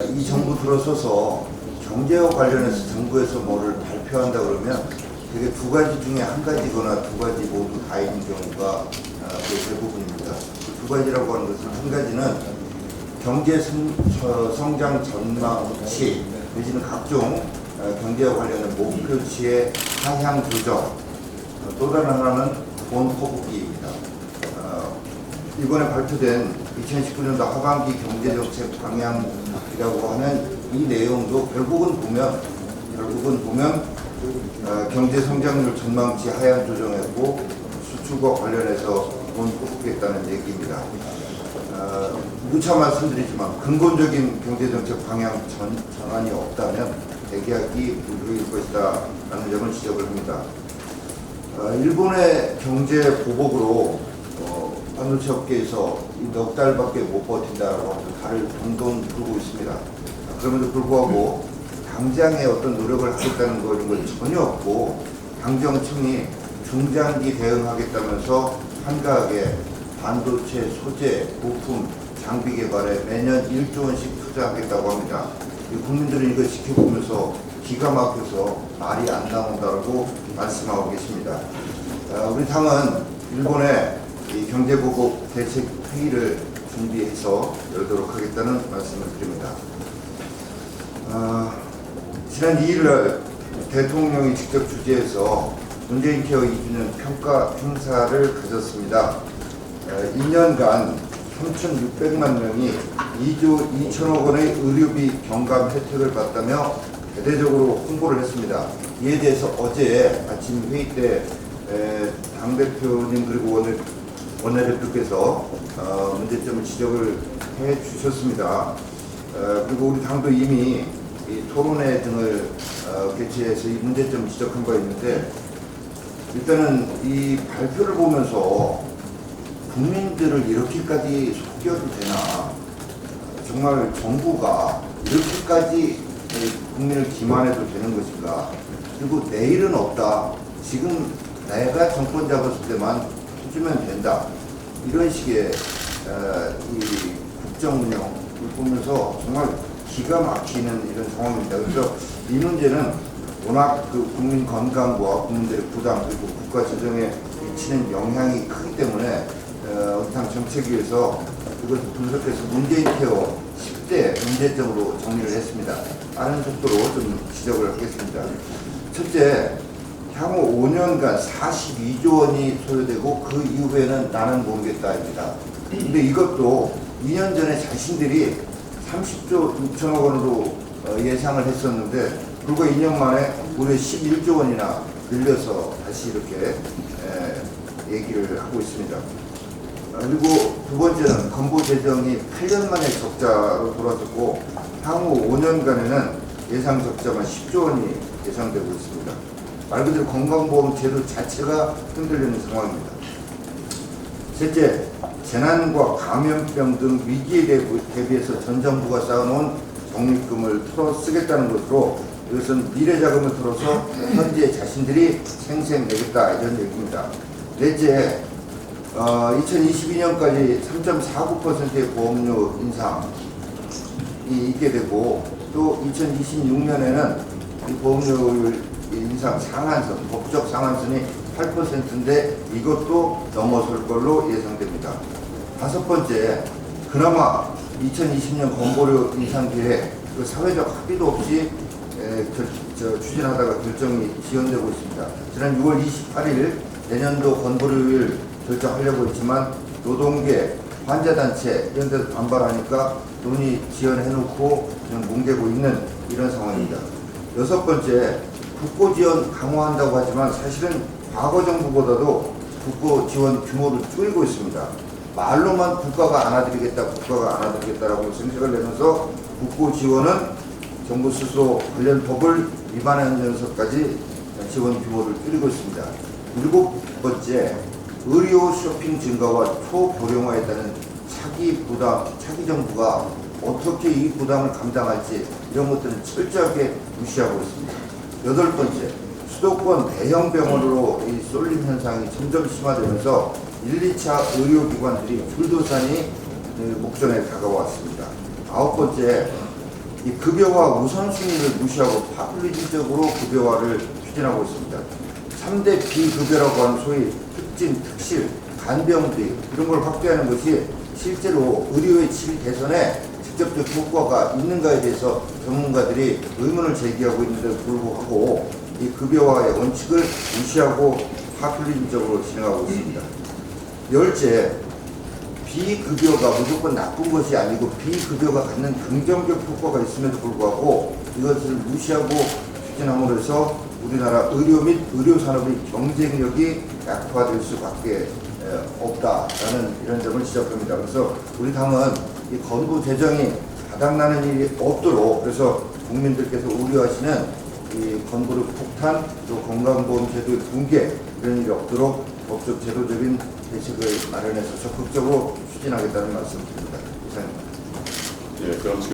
이 정부 들어서서 경제와 관련해서 정부에서 뭐를 발표한다 그러면 되게 두 가지 중에 한 가지거나 두 가지 모두 다 있는 경우가 거의 대부분입니다. 두 가지라고 하는 것은 한 가지는 경제 성장 전망치 내지는 각종 경제와 관련된 목표치의 하향 조정, 또 다른 하나는 본 거북이입니다. 이번에 발표된 2019년도 하반기 경제정책 방향이라고 하는 이 내용도 결국은 보면 경제 성장률 전망치 하향 조정했고 수출과 관련해서 돈 뽑겠다는 얘기입니다. 누차 말씀드리지만 근본적인 경제정책 방향 전환이 없다면 대기하기 불효일 것이다 라는 점을 지적을 합니다. 일본의 경제 보복으로 반도체 업계에서 넉 달밖에 못 버틴다라고 하면서 달을 동동 불고 있습니다. 그럼에도 불구하고 당장의 어떤 노력을 하겠다는 거 이런 건 전혀 없고 당정청이 중장기 대응하겠다면서 한가하게 반도체 소재, 부품, 장비 개발에 매년 1조 원씩 투자하겠다고 합니다. 국민들은 이걸 지켜보면서 기가 막혀서 말이 안 나온다고 말씀하고 계십니다. 우리 당은 일본의 이 경제보복 대책 회의를 준비해서 열도록 하겠다는 말씀을 드립니다. 지난 2일날 대통령이 직접 주재해서 문재인 케어 2주년 평가 행사를 가졌습니다. 2년간 3,600만 명이 2조 2천억 원의 의료비 경감 혜택을 받다며 대대적으로 홍보를 했습니다. 이에 대해서 어제 아침 회의 때 당대표님 그리고 원내대표께서 문제점을 지적을 해 주셨습니다. 그리고 우리 당도 이미 이 토론회 등을 개최해서 이 문제점을 지적한 바 있는데, 일단은 이 발표를 보면서 국민들을 이렇게까지 속여도 되나, 정말 정부가 이렇게까지 국민을 기만해도 되는 것인가, 그리고 내일은 없다, 지금 내가 정권 잡았을 때만 해주면 된다, 이런 식의 이 국정 운영을 보면서 정말 기가 막히는 이런 상황입니다. 그래서 이 문제는 워낙 그 국민 건강과 국민들의 부담 그리고 국가 재정에 미치는 영향이 크기 때문에 우리 당 정책위에서 이것을 분석해서 문재인 케어 10대 문제점으로 정리를 했습니다. 빠른 속도로 좀 지적을 하겠습니다. 첫째, 향후 5년간 42조 원이 소요되고 그 이후에는 나는 모르겠다입니다. 근데 이것도 2년 전에 자신들이 30조 6천억 원으로 예상을 했었는데 불과 2년 만에 무려 11조 원이나 늘려서 다시 이렇게 얘기를 하고 있습니다. 그리고 두 번째는 건보 재정이 8년 만에 적자로 돌아섰고 향후 5년간에는 예상 적자만 10조 원이 예상되고 있습니다. 말 그대로 건강보험 제도 자체가 흔들리는 상황입니다. 셋째, 재난과 감염병 등 위기에 대비해서 전 정부가 쌓아놓은 적립금을 털어 쓰겠다는 것으로 이것은 미래자금을 털어서 현재 자신들이 생색내겠다 이런 얘기입니다. 넷째, 2022년까지 3.49%의 보험료 인상이 있게 되고 또 2026년에는 이 보험료율 인상 상한선, 법적 상한선이 8%인데 이것도 넘어설 걸로 예상됩니다. 다섯 번째, 그나마 2020년 건보료 인상 계획, 그 사회적 합의도 없이 추진하다가 결정이 지연되고 있습니다. 지난 6월 28일 내년도 건보료율 결정하려고 했지만 노동계, 환자단체 이런 데서 반발하니까 논의 지연해놓고 그냥 뭉개고 있는 이런 상황입니다. 여섯 번째, 국고 지원 강화한다고 하지만 사실은 과거 정부보다도 국고 지원 규모를 줄이고 있습니다. 말로만 국가가 안아드리겠다라고 정책을 내면서 국고 지원은 정부 스스로 관련 법을 위반하면서까지 지원 규모를 줄이고 있습니다. 일곱 번째, 의료 쇼핑 증가와 초고령화에 따른 차기 정부가 어떻게 이 부담을 감당할지 이런 것들은 철저하게 무시하고 있습니다. 여덟 번째, 수도권 대형 병원으로 이 쏠림 현상이 점점 심화되면서 1, 2차 의료기관들이 줄도산이 목전에 다가왔습니다. 아홉 번째, 이 급여화 우선순위를 무시하고 파퓰리즘적으로 급여화를 추진하고 있습니다. 3대 비급여라고 하는 소위 특진, 특실, 간병비 이런 걸 확대하는 것이 실제로 의료의 질 개선에 직접적 효과가 있는가에 대해서 전문가들이 의문을 제기하고 있는데도 불구하고 이 급여화의 원칙을 무시하고 파퓰리즘적으로 진행하고 있습니다. 열째, 비급여가 무조건 나쁜 것이 아니고 비급여가 갖는 긍정적 효과가 있음에도 불구하고 이것을 무시하고 추진함으로써 우리나라 의료 및 의료산업의 경쟁력이 약화될 수밖에 없다라는 이런 점을 지적합니다. 그래서 우리 당은 이 건부 제정이 바닥나는 일이 없도록 그래서 국민들께서 우려하시는 이 건부의 폭탄 또 건강보험 제도의 붕괴 이런 일이 없도록 법적 제도적인 대책을 마련해서 적극적으로 추진하겠다는 말씀드립니다. 이상입니다. 예, 그럼